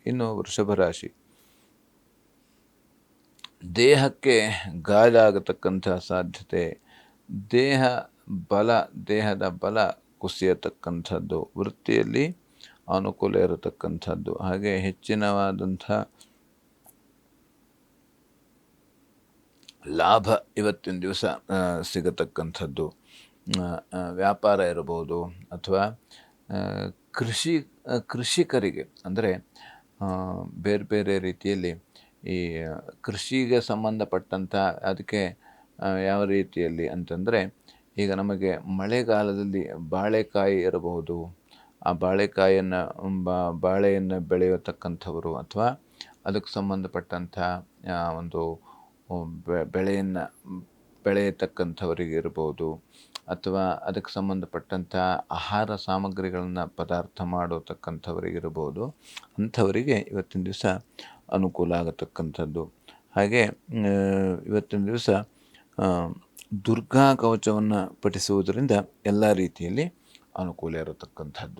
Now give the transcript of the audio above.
ಇನ್ನು ವೃಷಭ ರಾಶಿ, ದೇಹಕ್ಕೆ ಗಾಯಾಗತಕ್ಕಂಥ ಸಾಧ್ಯತೆ, ದೇಹದ ಬಲ ಕುಸಿಯತಕ್ಕಂಥದ್ದು, ವೃತ್ತಿಯಲ್ಲಿ ಅನುಕೂಲ ಇರತಕ್ಕಂಥದ್ದು, ಹಾಗೆ ಹೆಚ್ಚಿನವಾದಂಥ ಲಾಭ ಇವತ್ತಿನ ದಿವಸ ಸಿಗತಕ್ಕಂಥದ್ದು. ವ್ಯಾಪಾರ ಇರಬಹುದು, ಅಥವಾ ಕೃಷಿಕರಿಗೆ ಅಂದರೆ ಬೇರೆ ಬೇರೆ ರೀತಿಯಲ್ಲಿ ಈ ಕೃಷಿಗೆ ಸಂಬಂಧಪಟ್ಟಂಥ ಅದಕ್ಕೆ ಯಾವ ರೀತಿಯಲ್ಲಿ ಅಂತಂದರೆ, ಈಗ ನಮಗೆ ಮಳೆಗಾಲದಲ್ಲಿ ಬಾಳೆಕಾಯಿ ಇರಬಹುದು, ಆ ಬಾಳೆಯನ್ನು ಬೆಳೆಯತಕ್ಕಂಥವರು, ಅಥವಾ ಅದಕ್ಕೆ ಸಂಬಂಧಪಟ್ಟಂಥ ಒಂದು ಬೆಳೆಯನ್ನು ಬೆಳೆಯತಕ್ಕಂಥವರಿಗೆ ಇರ್ಬೋದು, ಅಥವಾ ಅದಕ್ಕೆ ಸಂಬಂಧಪಟ್ಟಂಥ ಆಹಾರ ಸಾಮಗ್ರಿಗಳನ್ನು ಪದಾರ್ಥ ಮಾಡತಕ್ಕಂಥವರಿಗಿರ್ಬೋದು, ಅಂಥವರಿಗೆ ಇವತ್ತಿನ ದಿವಸ ಅನುಕೂಲ ಆಗತಕ್ಕಂಥದ್ದು. ಹಾಗೆ ಇವತ್ತಿನ ದಿವಸ ದುರ್ಗಾ ಕವಚವನ್ನು ಪಠಿಸುವುದರಿಂದ ಎಲ್ಲ ರೀತಿಯಲ್ಲಿ ಅನುಕೂಲ ಇರತಕ್ಕಂಥದ್ದು.